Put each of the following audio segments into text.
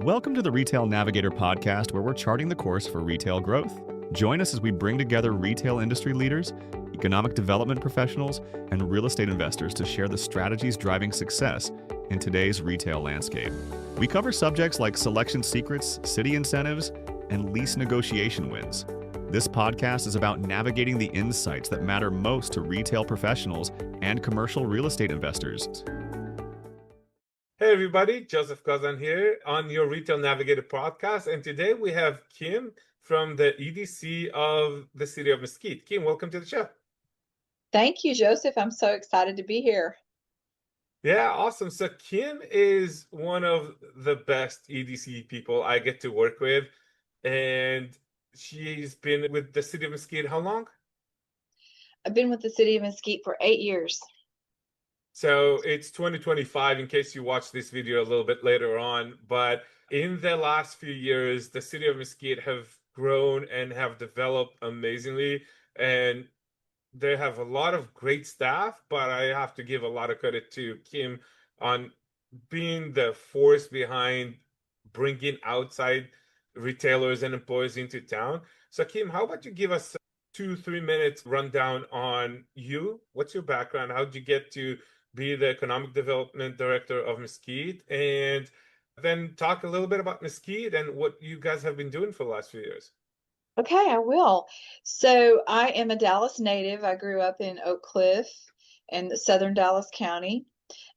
Welcome to the Retail Navigator Podcast, where we're charting the course for retail growth. Join us as we bring together retail industry leaders, economic development professionals, and real estate investors to share the strategies driving success in today's retail landscape. We cover subjects like selection secrets, city incentives, and lease negotiation wins. This podcast is about navigating the insights that matter most to retail professionals and commercial real estate investors. Hey everybody, Joseph Kazan here on your Retail Navigator Podcast, and today we have Kim from the EDC of the City of Mesquite. Kim, welcome to the show. Thank you, Joseph. I'm so excited to be here. Yeah, awesome. So Kim is one of the best EDC people I get to work with, and she's been with the City of Mesquite how long? I've been with the City of Mesquite for 8 years. So it's 2025 in case you watch this video a little bit later on. But in the last few years, the City of Mesquite have grown and have developed amazingly. And they have a lot of great staff, but I have to give a lot of credit to Kim on being the force behind bringing outside retailers and employees into town. So Kim, how about you give us 2-3 minutes rundown on you? What's your background? How did you get to be the Economic Development Director of Mesquite, and then talk a little bit about Mesquite and what you guys have been doing for the last few years. Okay, I will. So I am a Dallas native. I grew up in Oak Cliff in southern Dallas County.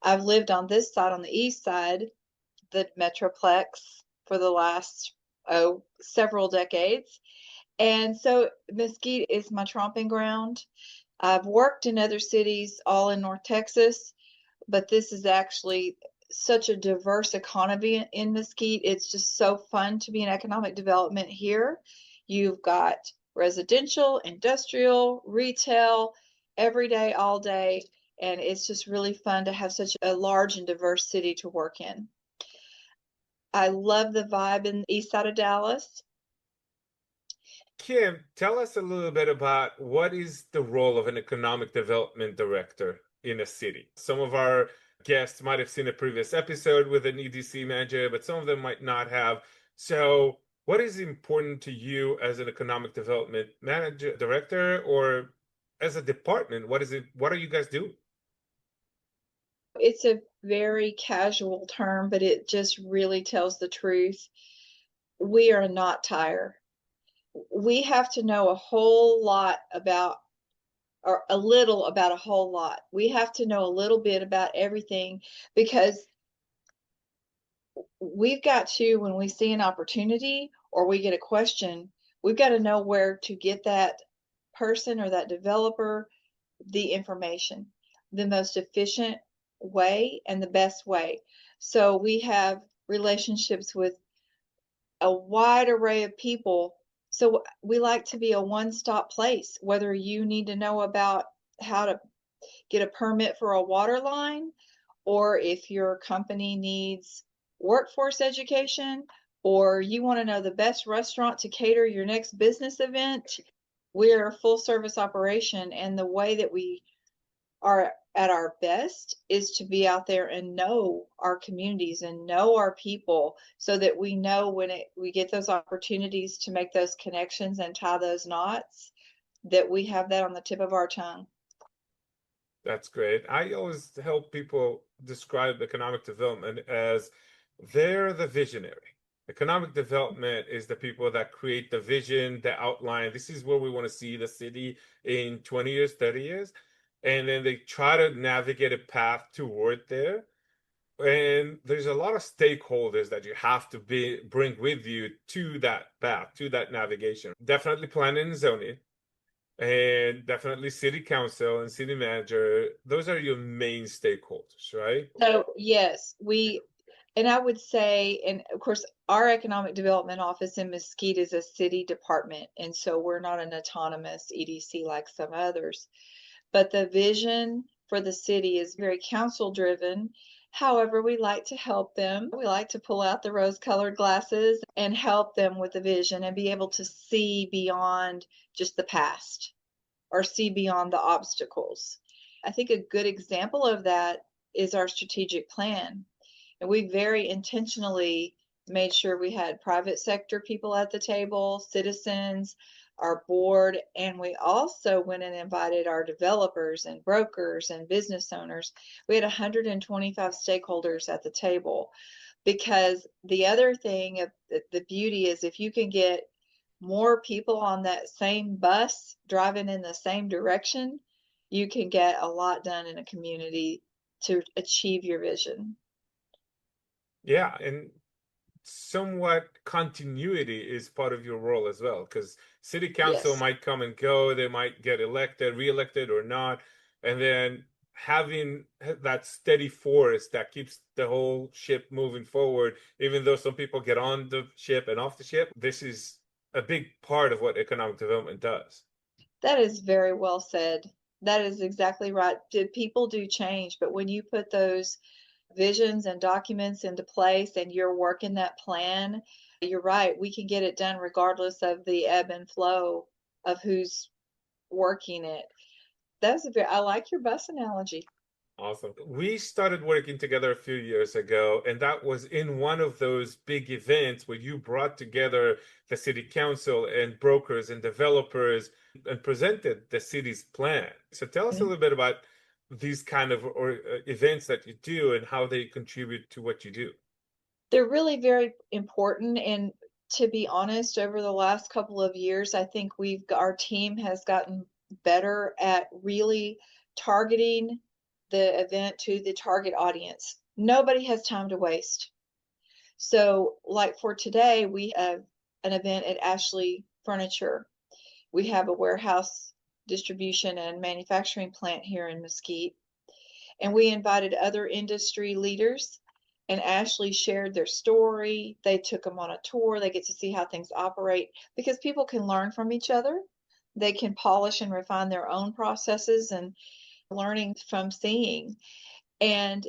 I've lived on this side, on the east side, the Metroplex, for the last several decades. And so Mesquite is my tromping ground. I've worked in other cities, all in North Texas, but this is actually such a diverse economy in Mesquite. It's just so fun to be in economic development here. You've got residential, industrial, retail, every day, all day, and it's just really fun to have such a large and diverse city to work in. I love the vibe in the east side of Dallas. Kim, tell us a little bit about what is the role of an economic development director in a city. Some of our guests might have seen a previous episode with an EDC manager, but some of them might not have. So what is important to you as an economic development manager, director, or as a department? What are you guys doing? It's a very casual term, but it just really tells the truth. We are not tire. We have to know a whole lot about, or a little about a whole lot. We have to know a little bit about everything, because we've got to, when we see an opportunity or we get a question, we've got to know where to get that person or that developer the information, the most efficient way and the best way. So we have relationships with a wide array of people. So we like to be a one-stop place, whether you need to know about how to get a permit for a water line, or if your company needs workforce education, or you want to know the best restaurant to cater your next business event. We're a full-service operation, and the way that we are at our best is to be out there and know our communities and know our people, so that we know when we get those opportunities to make those connections and tie those knots, that we have that on the tip of our tongue. That's great. I always help people describe economic development as they're the visionary. Economic development is the people that create the vision, the outline. This is where we want to see the city in 20 years, 30 years. And then they try to navigate a path toward there. And there's a lot of stakeholders that you have to bring with you to that path, to that navigation. Definitely planning and zoning, and definitely city council and city manager. Those are your main stakeholders, right? So yes, and I would say, and of course, our economic development office in Mesquite is a city department, and so we're not an autonomous EDC like some others. But the vision for the city is very council driven. However, we like to help them. We like to pull out the rose-colored glasses and help them with the vision and be able to see beyond just the past, or see beyond the obstacles. I think a good example of that is our strategic plan. And we very intentionally made sure we had private sector people at the table, citizens, our board, and we also went and invited our developers and brokers and business owners. We had 125 stakeholders at the table, because the other thing of the beauty is if you can get more people on that same bus driving in the same direction, you can get a lot done in a community to achieve your vision. Yeah, and somewhat continuity is part of your role as well, because city council Yes. might come and go, they might get elected, reelected or not, and then having that steady force that keeps the whole ship moving forward, even though some people get on the ship and off the ship, this is a big part of what economic development does. That is very well said. That is exactly right. People do change, but when you put those visions and documents into place and you're working that plan, you're right. We can get it done regardless of the ebb and flow of who's working it. I like your bus analogy. Awesome. We started working together a few years ago, and that was in one of those big events where you brought together the city council and brokers and developers and presented the city's plan. So tell us a little bit about these kind of events that you do and how they contribute to what you do. They're really very important. And to be honest, over the last couple of years, I think our team has gotten better at really targeting the event to the target audience. Nobody has time to waste. So, like for today, we have an event at Ashley Furniture. We have a warehouse distribution and manufacturing plant here in Mesquite, and we invited other industry leaders, and Ashley shared their story. They took them on a tour. They get to see how things operate, because people can learn from each other. They can polish and refine their own processes and learning from seeing. And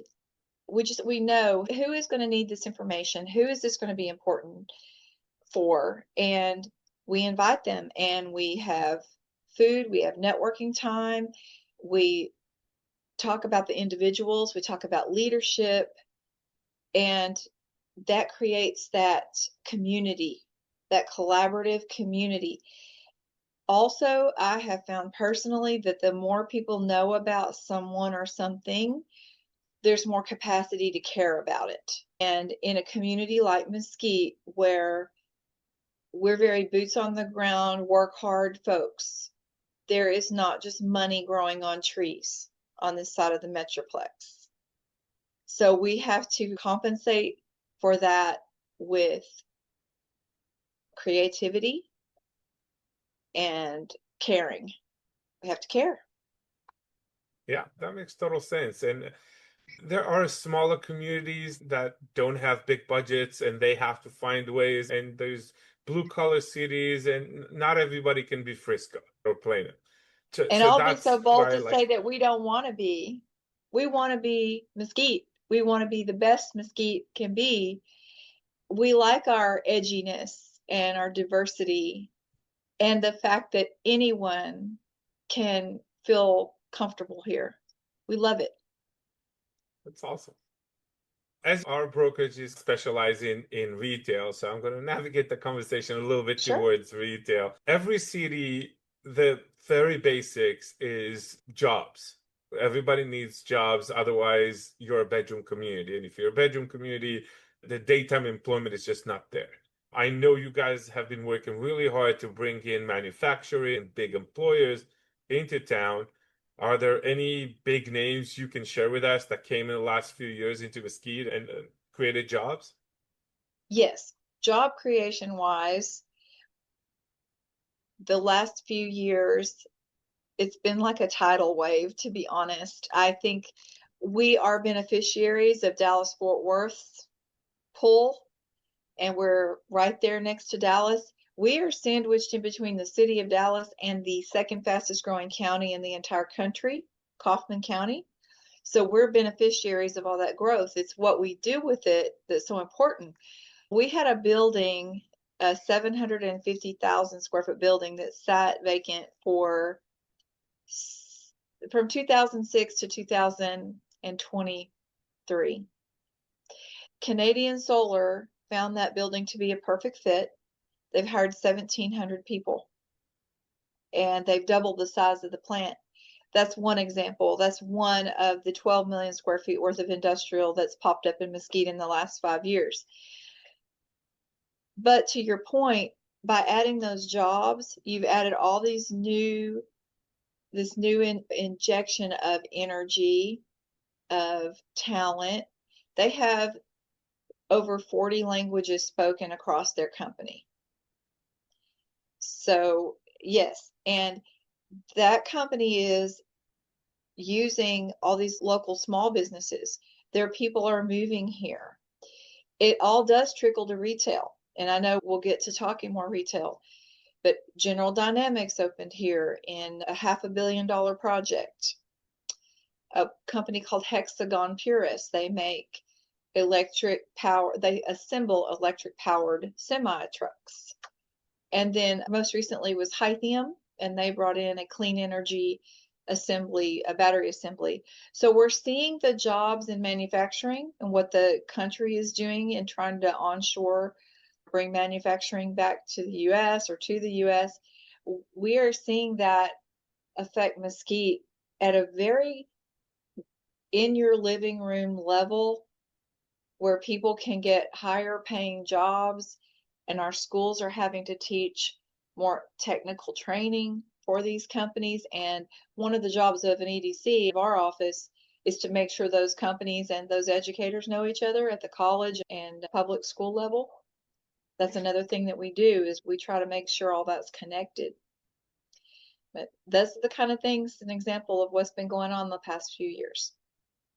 we know who is going to need this information, who is this going to be important for, and we invite them, and we have food, we have networking time, we talk about the individuals, we talk about leadership, and that creates that community, that collaborative community. Also, I have found personally that the more people know about someone or something, there's more capacity to care about it. And in a community like Mesquite, where we're very boots on the ground, work hard folks, there is not just money growing on trees on this side of the Metroplex. So we have to compensate for that with creativity and caring. We have to care. Yeah, that makes total sense. And there are smaller communities that don't have big budgets and they have to find ways. And there's blue collar cities, and not everybody can be Frisco or Plano. And So I'll be that's so bold why to say that we don't want to be. We want to be Mesquite. We want to be the best Mesquite can be. We like our edginess and our diversity and the fact that anyone can feel comfortable here. We love it. That's awesome. As our brokerage is specializing in retail, so I'm going to navigate the conversation a little bit towards retail. Every city, the very basics is jobs. Everybody needs jobs. Otherwise, you're a bedroom community. And if you're a bedroom community, the daytime employment is just not there. I know you guys have been working really hard to bring in manufacturing and big employers into town. Are there any big names you can share with us that came in the last few years into Mesquite and created jobs? Yes. Job creation wise, the last few years, it's been like a tidal wave, to be honest. I think we are beneficiaries of Dallas-Fort Worth's pull, and we're right there next to Dallas. We are sandwiched in between the city of Dallas and the second fastest growing county in the entire country, Kaufman County. So we're beneficiaries of all that growth. It's what we do with it that's so important. We had a building, a 750,000 square foot building that sat vacant from 2006 to 2023. Canadian Solar found that building to be a perfect fit. They've hired 1,700 people, and they've doubled the size of the plant. That's one example. That's one of the 12 million square feet worth of industrial that's popped up in Mesquite in the last 5 years. But to your point, by adding those jobs, you've added all this new injection of energy, of talent. They have over 40 languages spoken across their company. So yes, and that company is using all these local small businesses. Their people are moving here. It all does trickle to retail. And I know we'll get to talking more retail, but General Dynamics opened here in a $500 million project. A company called Hexagon Purus, they make they assemble electric powered semi trucks. And then most recently was Hythium, and they brought in a clean energy assembly, a battery assembly. So we're seeing the jobs in manufacturing and what the country is doing in trying to onshore, bring manufacturing back to the U.S. or to the U.S. We are seeing that affect Mesquite at a very in your living room level, where people can get higher paying jobs, and our schools are having to teach more technical training for these companies. And one of the jobs of an EDC of our office is to make sure those companies and those educators know each other at the college and public school level. That's another thing that we do, is we try to make sure all that's connected. But that's the kind of things, an example of what's been going on the past few years.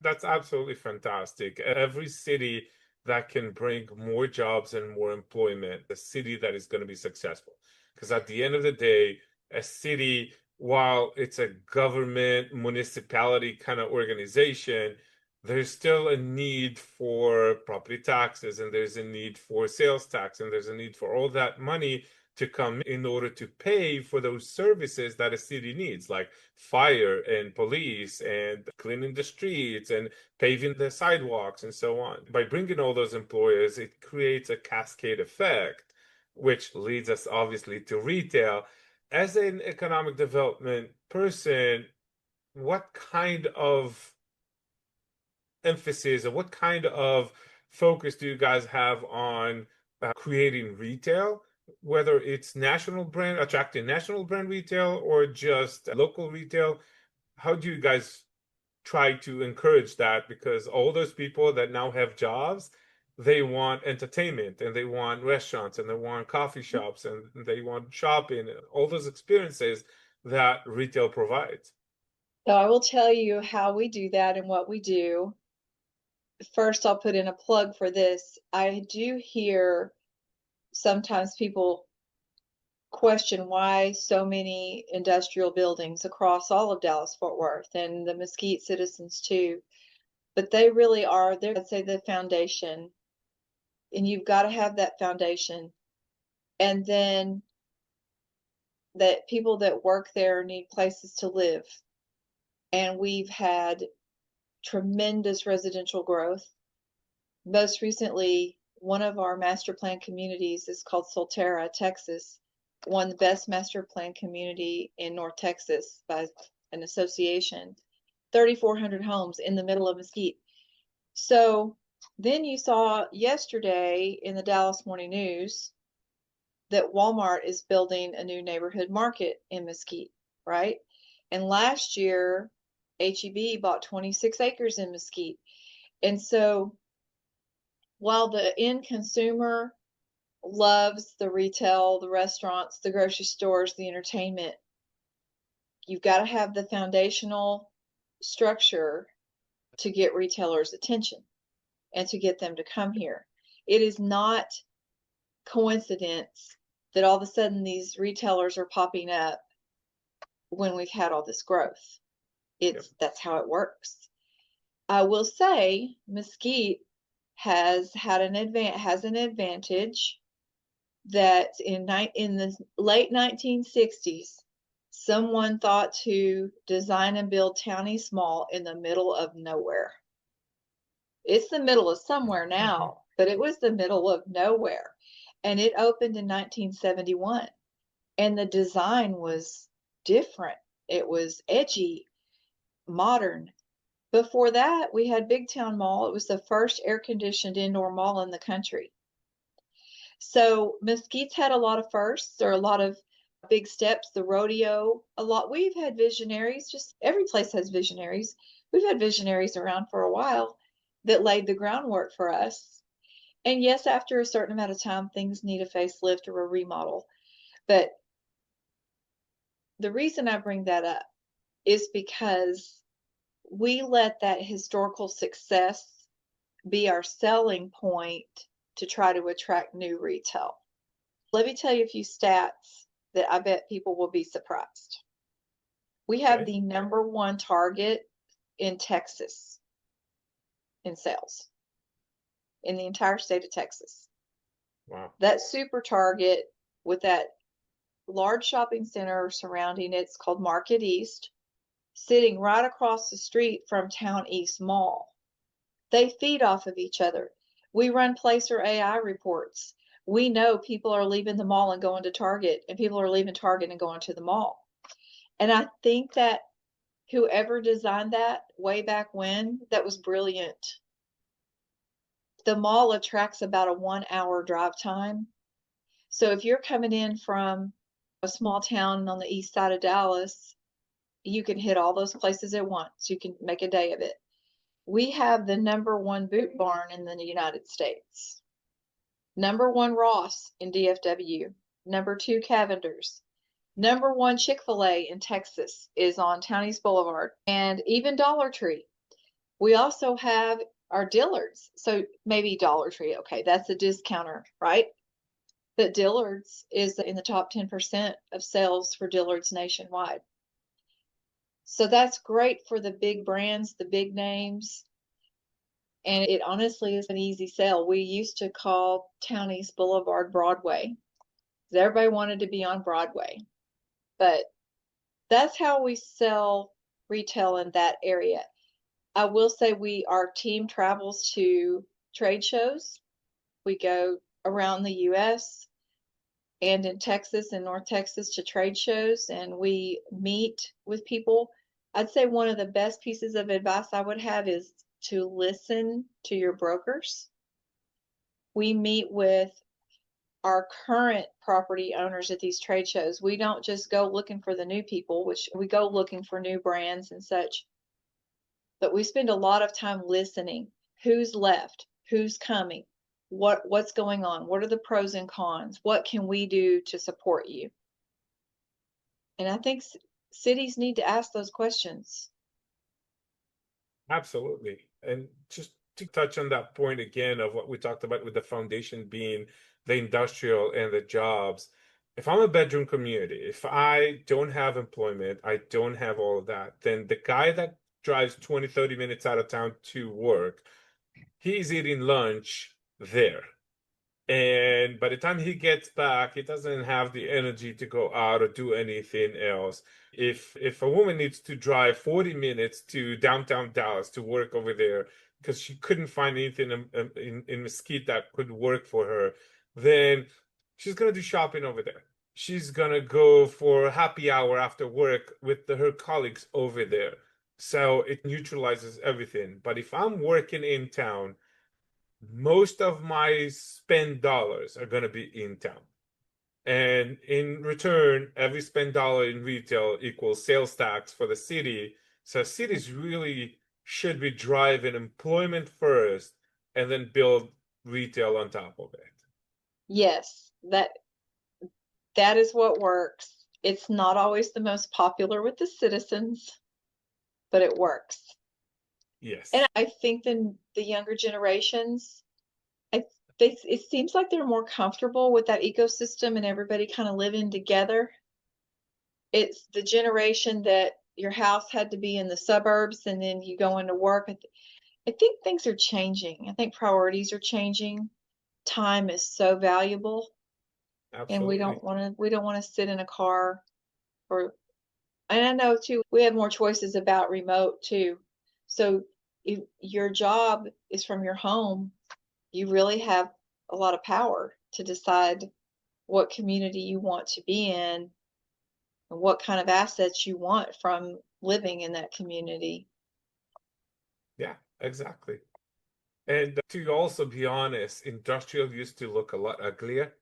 That's absolutely fantastic. Every city that can bring more jobs and more employment, a city that is going to be successful. Because at the end of the day, a city, while it's a government, municipality kind of organization, there's still a need for property taxes, and there's a need for sales tax, and there's a need for all that money to come in order to pay for those services that a city needs, like fire and police and cleaning the streets and paving the sidewalks and so on. By bringing all those employers, it creates a cascade effect, which leads us obviously to retail. As an economic development person, what kind of emphasis or what kind of focus do you guys have on creating retail, whether it's national brand, attracting national brand retail, or just local retail? How do you guys try to encourage that? Because all those people that now have jobs, they want entertainment, and they want restaurants, and they want coffee shops, and they want shopping, all those experiences that retail provides. So I will tell you how we do that and what we do. First, I'll put in a plug for this. I do hear sometimes people question why so many industrial buildings across all of Dallas-Fort Worth, and the Mesquite citizens too. But they really are, I'd say, the foundation. And you've got to have that foundation. And then that people that work there need places to live. And we've had tremendous residential growth. Most recently, one of our master plan communities is called Solterra, Texas, won the best master plan community in North Texas by an association. 3,400 homes in the middle of Mesquite. So then you saw yesterday in the Dallas Morning News that Walmart is building a new neighborhood market in Mesquite, right? And last year, HEB bought 26 acres in Mesquite. And so while the end consumer loves the retail, the restaurants, the grocery stores, the entertainment, you've got to have the foundational structure to get retailers' attention and to get them to come here. It is not coincidence that all of a sudden these retailers are popping up when we've had all this growth. That's how it works. I will say Mesquite has an advantage that in the late 1960s, someone thought to design and build Townie Small in the middle of nowhere. It's the middle of somewhere now, but it was the middle of nowhere. And it opened in 1971. And the design was different. It was edgy, modern. Before that, we had Big Town Mall. It was the first air-conditioned indoor mall in the country. So Mesquite's had a lot of firsts, or a lot of big steps, the rodeo, a lot. We've had visionaries, just every place has visionaries. We've had visionaries around for a while that laid the groundwork for us. And yes, after a certain amount of time, things need a facelift or a remodel. But the reason I bring that up is because we let that historical success be our selling point to try to attract new retail. Let me tell you a few stats that I bet people will be surprised. We have the number one Target in Texas in sales, in the entire state of Texas. Wow. That super Target with that large shopping center surrounding it's called Market East, sitting right across the street from Town East Mall. They feed off of each other. We run Placer AI reports. We know people are leaving the mall and going to Target, and people are leaving Target and going to the mall. And I think that whoever designed that way back when, that was brilliant. The mall attracts about a 1 hour drive time. So if you're coming in from a small town on the east side of Dallas, you can hit all those places at once. You can make a day of it. We have the number one Boot Barn in the United States, number one Ross in DFW, number two Cavender's, number one Chick-fil-A in Texas is on Town East Boulevard, and even Dollar Tree. We also have our Dillard's. So maybe Dollar Tree, okay, that's a discounter, right? But Dillard's is in the top 10% of sales for Dillard's nationwide. So that's great for the big brands, the big names. And it honestly is an easy sell. We used to call Town East Boulevard Broadway, because everybody wanted to be on Broadway. But that's how we sell retail in that area. I will say our team travels to trade shows. We go around the U.S. and in Texas and North Texas to trade shows, and we meet with people. I'd say one of the best pieces of advice I would have is to listen to your brokers. We meet with our current property owners at these trade shows. We don't just go looking for the new people, which we go looking for new brands and such, but we spend a lot of time listening. Who's left? Who's coming? What's going on? What are the pros and cons? What can we do to support you? And I think cities need to ask those questions. Absolutely. And just to touch on that point again of what we talked about with the foundation being the industrial and the jobs. If I'm a bedroom community, if I don't have employment, I don't have all of that, then the guy that drives 20, 30 minutes out of town to work, he's eating lunch there. And by the time he gets back, he doesn't have the energy to go out or do anything else. If a woman needs to drive 40 minutes to downtown Dallas to work over there because she couldn't find anything in Mesquite that could work for her, then she's going to do shopping over there. She's going to go for a happy hour after work with her colleagues over there. So it neutralizes everything. But if I'm working in town, most of my spend dollars are going to be in town. And in return, every spend dollar in retail equals sales tax for the city. So cities really should be driving employment first and then build retail on top of it. Yes, that is what works. It's not always the most popular with the citizens, but it works. Yes. And I think the younger generations, it seems like they're more comfortable with that ecosystem and everybody kind of living together. It's the generation that your house had to be in the suburbs and then you go into work. I think things are changing. I think priorities are changing. Time is so valuable. Absolutely. And we don't want to sit in a car and I know too, we have more choices about remote too. So if your job is from your home, you really have a lot of power to decide what community you want to be in and what kind of assets you want from living in that community. Yeah, exactly. And to also be honest, industrial used to look a lot uglier.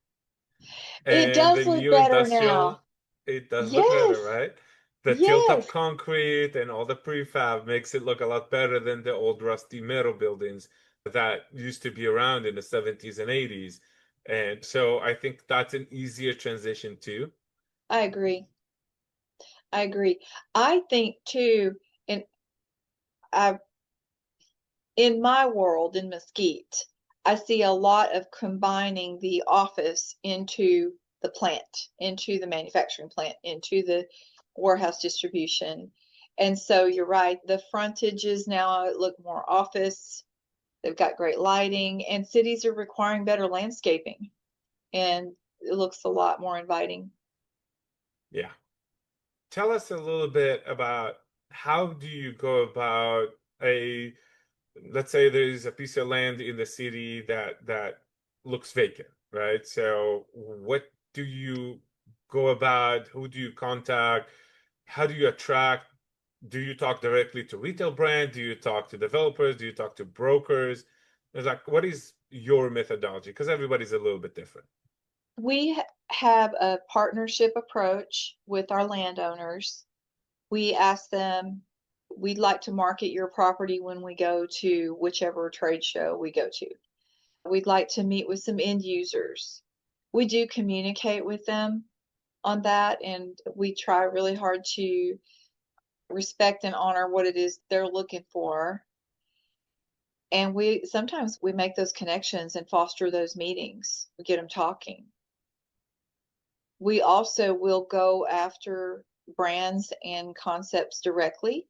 It And does the look new better now. industrial, it does look better, Yes, right? The tilt-up yes, concrete and all the prefab makes it look a lot better than the old rusty metal buildings that used to be around in the 70s and 80s. And so I think that's an easier transition too. I agree. I agree. I think too, and I in my world in Mesquite, I see a lot of combining the office into the plant, into the manufacturing plant, into the warehouse distribution. And so you're right, the frontages now look more office. They've got great lighting, and cities are requiring better landscaping, and it looks a lot more inviting. Yeah. Tell us a little bit about how do you go about a, let's say there's a piece of land in the city that looks vacant, right? So what do you go about? Who do you contact? How do you attract? Do you talk directly to retail brand? Do you talk to developers? Do you talk to brokers? It's like, what is your methodology? Because everybody's a little bit different. We have a partnership approach with our landowners. We ask them, we'd like to market your property when we go to whichever trade show we go to. We'd like to meet with some end users. We do communicate with them on that, and we try really hard to respect and honor what it is they're looking for. And we sometimes we make those connections and foster those meetings. We get them talking. We also will go after brands and concepts directly.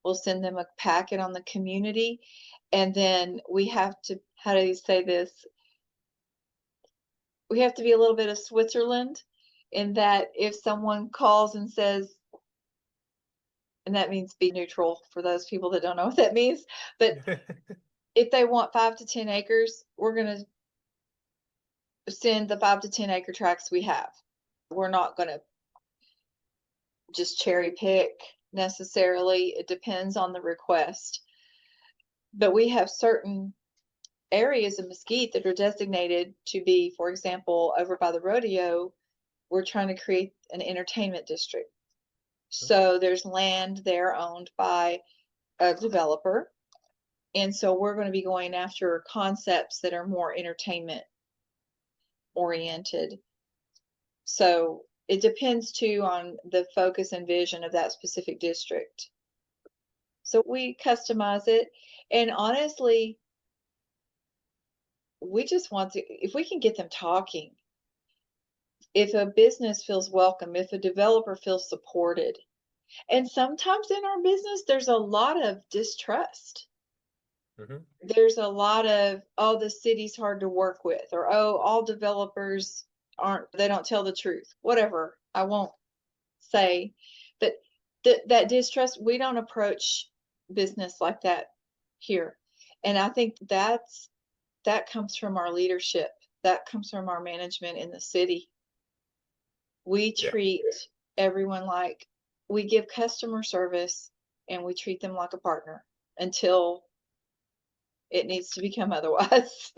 We'll send them a packet on the community, and then we have to, how do you say this? We have to be a little bit of Switzerland in that if someone calls and says, and that means be neutral for those people that don't know what that means, but if they want 5 to 10 acres, we're going to send the 5 to 10 acre tracts we have. We're not going to just cherry pick necessarily. It depends on the request. But we have certain areas of Mesquite that are designated to be, for example, over by the rodeo, we're trying to create an entertainment district. So there's land there owned by a developer. And so we're going to be going after concepts that are more entertainment oriented. So it depends too on the focus and vision of that specific district. So we customize it. And honestly, we just want to, if we can get them talking, if a business feels welcome, if a developer feels supported. And sometimes in our business, there's a lot of distrust. Mm-hmm. There's a lot of, oh, the city's hard to work with, or oh, all developers they don't tell the truth. Whatever, I won't say. But that distrust, we don't approach business like that here. And I think that comes from our leadership. That comes from our management in the city. We treat everyone like, we give customer service and we treat them like a partner until it needs to become otherwise.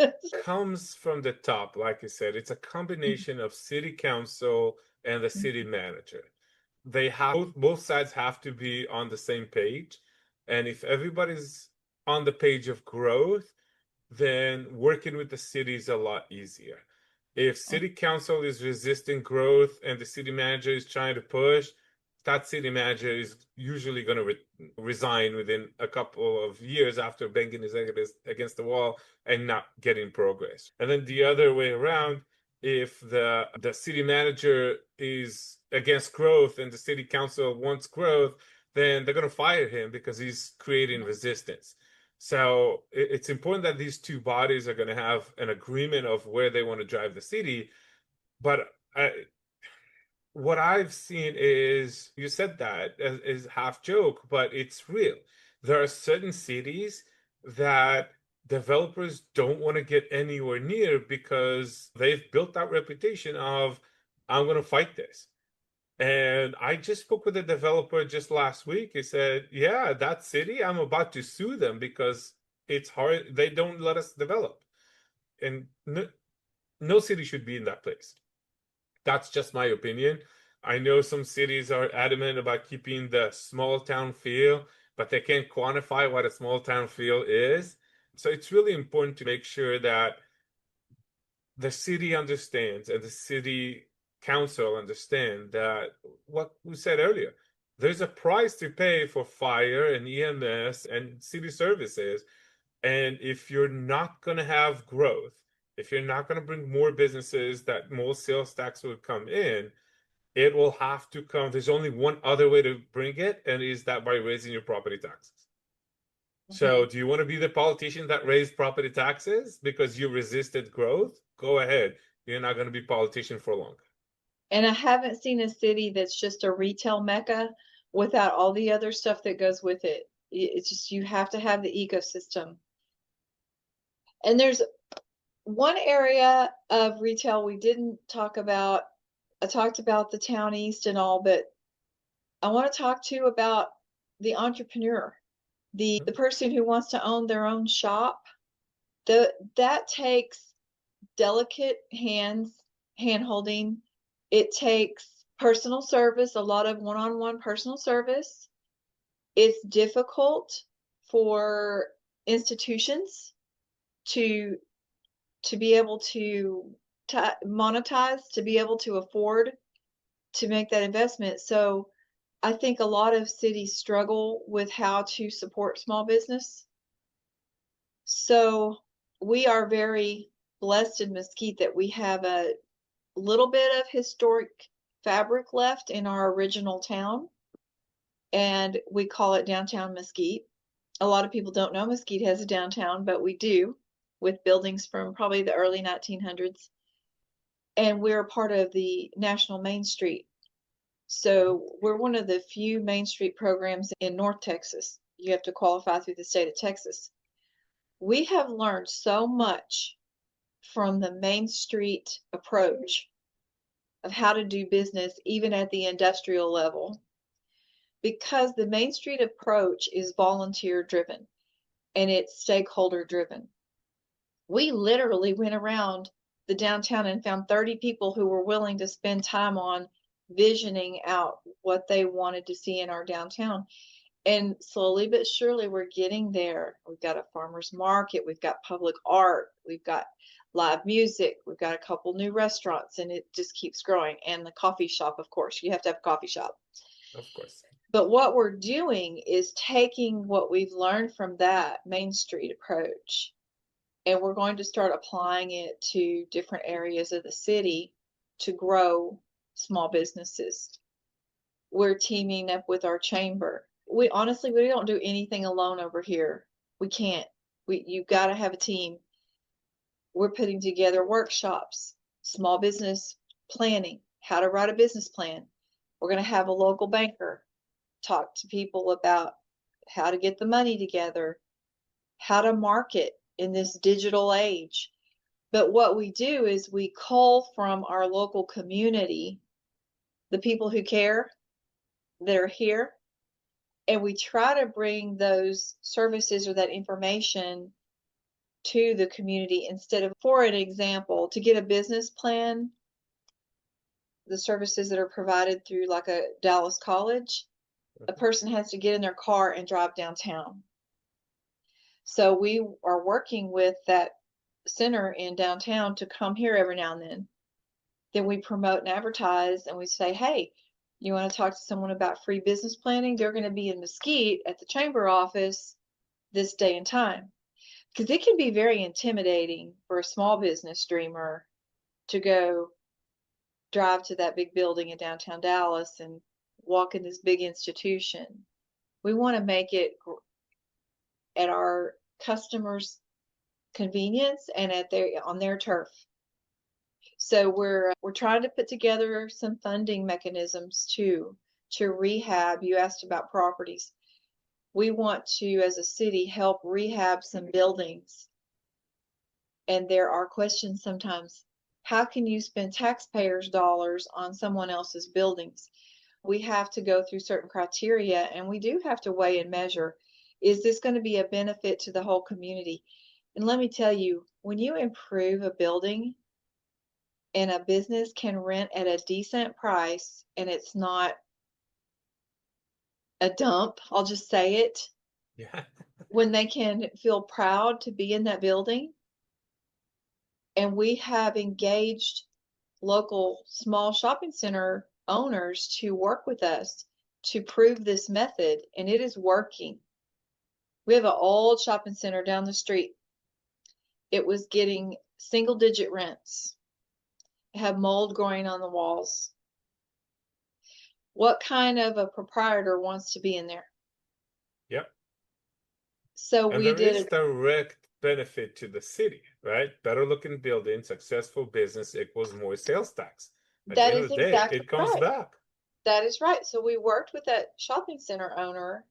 Comes from the top, like you said. It's a combination of city council and the city manager. They have both sides have to be on the same page. And if everybody's on the page of growth, then working with the city is a lot easier. If city council is resisting growth and the city manager is trying to push, that city manager is usually going to resign within a couple of years after banging his head against the wall and not getting progress. And then the other way around, if the city manager is against growth and the city council wants growth, then they're going to fire him because he's creating resistance. So it's important that these two bodies are going to have an agreement of where they want to drive the city. But what I've seen is, you said that is half joke, but it's real. There are certain cities that developers don't want to get anywhere near because they've built that reputation of, I'm going to fight this. And I just spoke with a developer just last week. He said, yeah, that city, I'm about to sue them because it's hard. They don't let us develop. And no city should be in that place. That's just my opinion. I know some cities are adamant about keeping the small town feel, but they can't quantify what a small town feel is. So it's really important to make sure that the city understands and the city council understand that what we said earlier, there's a price to pay for fire and EMS and city services. And if you're not going to have growth, if you're not going to bring more businesses that more sales tax will come in, it will have to come. There's only one other way to bring it, and is that by raising your property taxes. So do you want to be the politician that raised property taxes because you resisted growth? Go ahead. You're not going to be politician for long. And I haven't seen a city that's just a retail mecca without all the other stuff that goes with it. It's just, you have to have the ecosystem. And there's one area of retail we didn't talk about. I talked about the town east and all, but I want to talk too about the entrepreneur, the person who wants to own their own shop. That takes delicate hand holding. It takes personal service, a lot of one-on-one personal service. It's difficult for institutions to be able to monetize, to be able to afford to make that investment. So I think a lot of cities struggle with how to support small business. So we are very blessed in Mesquite that we have a little bit of historic fabric left in our original town, and we call it downtown Mesquite. A lot of people don't know Mesquite has a downtown, but we do, with buildings from probably the early 1900s. And we're a part of the National Main Street. So we're one of the few Main Street programs in North Texas. You have to qualify through the state of Texas. We have learned so much from the Main Street approach of how to do business, even at the industrial level, because the Main Street approach is volunteer driven and it's stakeholder driven. We literally went around the downtown and found 30 people who were willing to spend time on visioning out what they wanted to see in our downtown. And slowly but surely we're getting there. We've got a farmer's market, we've got public art, we've got live music, we've got a couple new restaurants, and it just keeps growing. And the coffee shop, of course, you have to have a coffee shop. Of course. But what we're doing is taking what we've learned from that Main Street approach, and we're going to start applying it to different areas of the city to grow small businesses. We're teaming up with our chamber. We don't do anything alone over here. We can't. You've got to have a team. We're putting together workshops, small business planning, how to write a business plan. We're going to have a local banker talk to people about how to get the money together, how to market in this digital age. But what we do is we cull from our local community the people who care, that are here, and we try to bring those services or that information to the community instead of, for an example, to get a business plan, the services that are provided through like a Dallas college, a person has to get in their car and drive downtown. So we are working with that center in downtown to come here every now and then. Then we promote and advertise, and we say, hey, you want to talk to someone about free business planning? They're going to be in Mesquite at the chamber office this day and time. Because it can be very intimidating for a small business dreamer to go drive to that big building in downtown Dallas and walk in this big institution. We want to make it at our customers' convenience and on their turf. So we're trying to put together some funding mechanisms too to rehab. You asked about properties. we want to, as a city, help rehab some buildings. And there are questions sometimes. How can you spend taxpayers' dollars on someone else's buildings? We have to go through certain criteria, and we do have to weigh and measure. Is this going to be a benefit to the whole community? And let me tell you, when you improve a building and a business can rent at a decent price and it's not a dump, I'll just say it, Yeah. when they can feel proud to be in that building, and we have engaged local small shopping center owners to work with us to prove this method, and it is working. We have an old shopping center down the street. It was getting single-digit rents. It had mold growing on the walls. What kind of a proprietor wants to be in there? Yep. So And we there did is it. direct benefit to the city, right? Better looking building, successful business equals more sales tax. At the That end is of the day, exactly it comes right. back. That is right. So we worked with that shopping center owner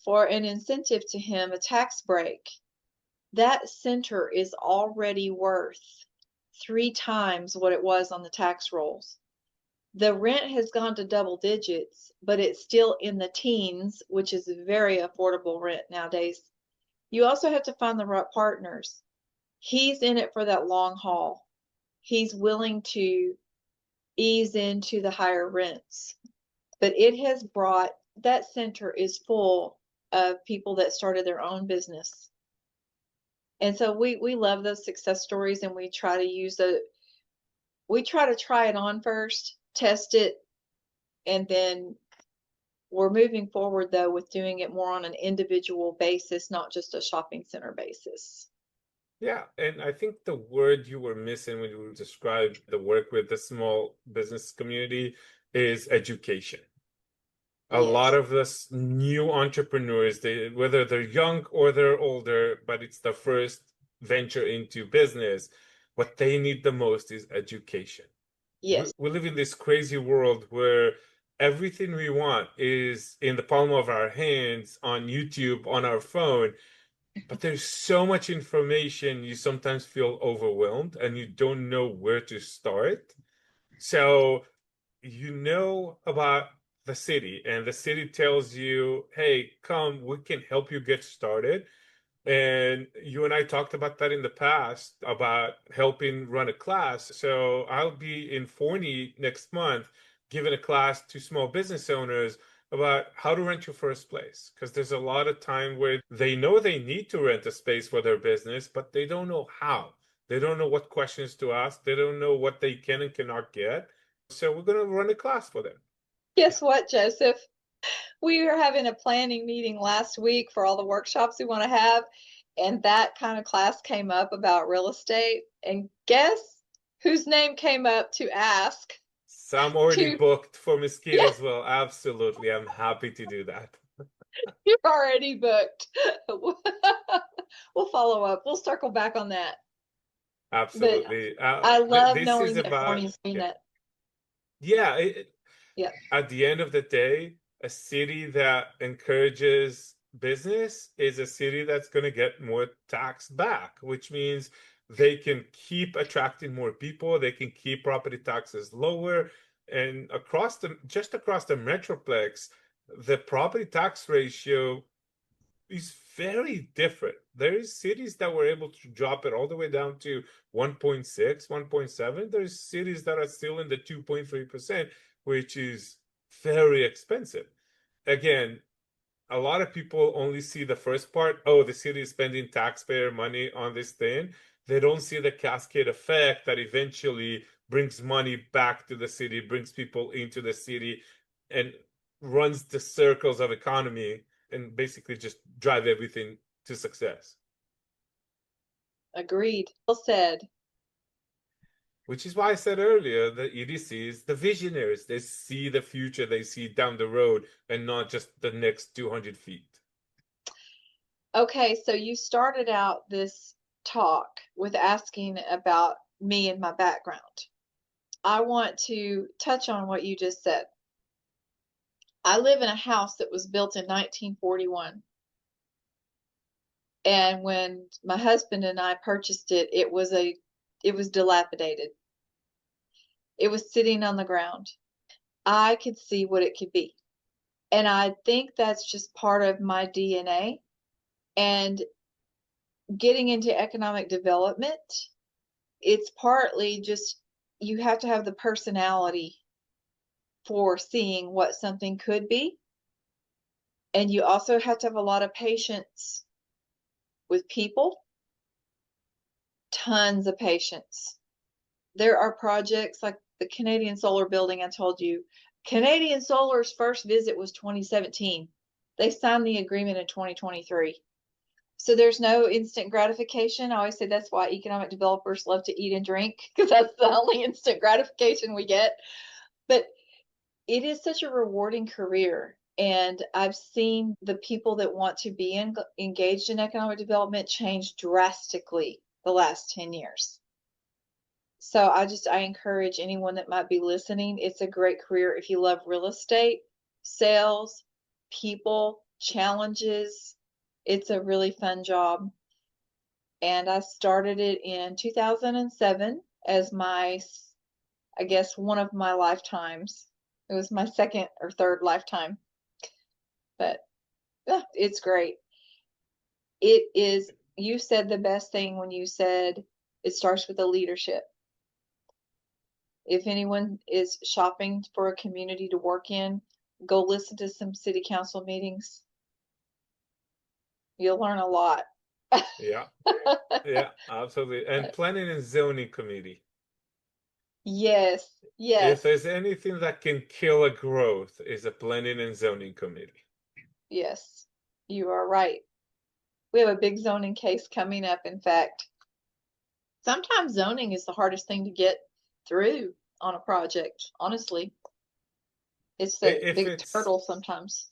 for an incentive to him, a tax break. That center is already worth 3 times what it was on the tax rolls. The rent has gone to double digits, but it's still in the teens, which is very affordable rent nowadays. You also have to find the right partners. He's in it for that long haul. He's willing to ease into the higher rents. But it has brought, that center is full of people that started their own business. And so we love those success stories, and we try to try it on first, test it, and then we're moving forward though with doing it more on an individual basis, not just a shopping center basis. Yeah, and I think the word you were missing when you described the work with the small business community is education. A lot Yes. of this new entrepreneurs, whether they're young or they're older, but it's the first venture into business, what they need the most is education. Yes. We live in this crazy world where everything we want is in the palm of our hands, on YouTube, on our phone. But there's so much information, you sometimes feel overwhelmed and you don't know where to start. So you know about the city, and the city tells you, hey, come, we can help you get started. And you and I talked about that in the past about helping run a class. So I'll be in Forney next month giving a class to small business owners about how to rent your first place. Because there's a lot of time where they know they need to rent a space for their business, but they don't know how. They don't know what questions to ask. They don't know what they can and cannot get. So we're going to run a class for them. Guess what, Joseph? We were having a planning meeting last week for all the workshops we want to have, and that kind of class came up about real estate. And guess whose name came up to ask? So I'm already To booked for Mesquite Yeah, as well. Absolutely. I'm happy to do that. you're already booked. We'll follow up. We'll circle back on that. But Absolutely. I love This is knowing that about, Forney's doing yeah. that. Yeah. Yeah. At the end of the day, a city that encourages business is a city that's going to get more tax back, which means they can keep attracting more people. They can keep property taxes lower. And just across the Metroplex, the property tax ratio is very different. There is cities that were able to drop it all the way down to 1.6, 1.7. There's cities that are still in the 2.3%, which is very expensive. Again, a lot of people only see the first part. Oh, the city is spending taxpayer money on this thing. They don't see the cascade effect that eventually brings money back to the city, brings people into the city, and runs the circles of economy and basically just drive everything to success. Agreed. Well said. Which is why I said earlier that EDCs, the visionaries, they see the future, they see down the road and not just the next 200 feet. Okay, so you started out this talk with asking about me and my background. I want to touch on what you just said. I live in a house that was built in 1941. And when my husband and I purchased it, it was dilapidated. It was sitting on the ground. I could see what it could be. And I think that's just part of my DNA. And getting into economic development, it's partly just you have to have the personality for seeing what something could be. And you also have to have a lot of patience with people, tons of patience. There are projects like the Canadian Solar building I told you. Canadian Solar's first visit was 2017. They signed the agreement in 2023. So there's no instant gratification. I always say that's why economic developers love to eat and drink, because that's the only instant gratification we get. But it is such a rewarding career. And I've seen the people that want to be engaged in economic development change drastically the last 10 years. So I encourage anyone that might be listening. It's a great career if you love real estate, sales, people, challenges. It's a really fun job. And I started it in 2007 as I guess, one of my lifetimes. It was my second or third lifetime. But it's great. It is, you said the best thing when you said it starts with the leadership. If anyone is shopping for a community to work in, go listen to some city council meetings. You'll learn a lot. Yeah, absolutely. And planning and zoning committee. Yes. If there's anything that can kill a growth, is a planning and zoning committee. Yes, you are right. We have a big zoning case coming up, in fact. Sometimes zoning is the hardest thing to get through on a project, honestly. It's the big turtle sometimes.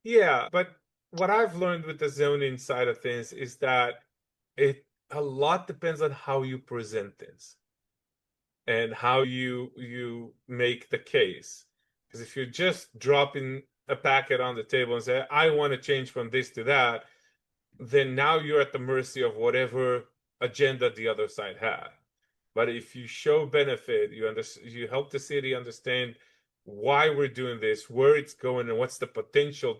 Yeah, but what I've learned with the zoning side of things is that a lot depends on how you present things and how you make the case. Because if you're just dropping a packet on the table and say, I want to change from this to that, then now you're at the mercy of whatever agenda the other side had. But if you show benefit, you help the city understand why we're doing this, where it's going, and what's the potential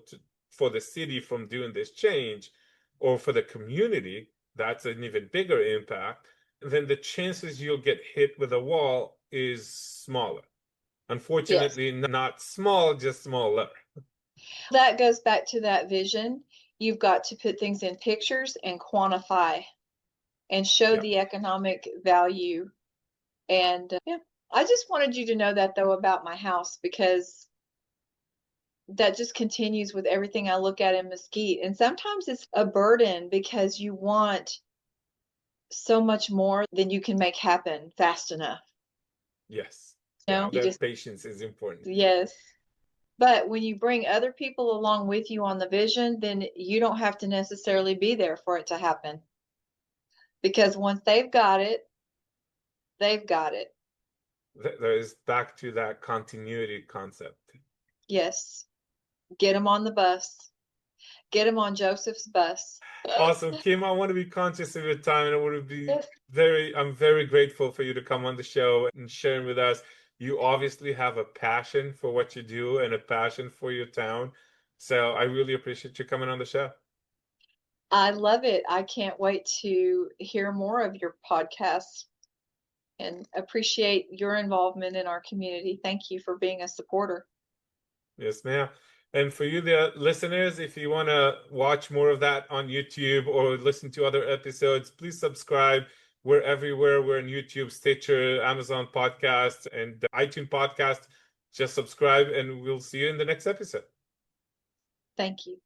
for the city from doing this change, or for the community, that's an even bigger impact, then the chances you'll get hit with a wall is smaller. Unfortunately, not small, just smaller. That goes back to that vision. You've got to put things in pictures and quantify and show the economic value. And I just wanted you to know that, though, about my house, because that just continues with everything I look at in Mesquite. And sometimes it's a burden because you want so much more than you can make happen fast enough. Yes. That patience is important. Yes. But when you bring other people along with you on the vision, then you don't have to necessarily be there for it to happen. Because once they've got it, they've got it. There is back to that continuity concept. Yes. Get them on the bus. Get them on Joseph's bus. Awesome. Kim, I want to be conscious of your time, and I want to be I'm very grateful for you to come on the show and sharing with us. You obviously have a passion for what you do and a passion for your town. So I really appreciate you coming on the show. I love it. I can't wait to hear more of your podcast and appreciate your involvement in our community. Thank you for being a supporter. Yes, ma'am. And for you, the listeners, if you want to watch more of that on YouTube or listen to other episodes, please subscribe. We're everywhere. We're on YouTube, Stitcher, Amazon Podcast, and iTunes Podcast. Just subscribe, and we'll see you in the next episode. Thank you.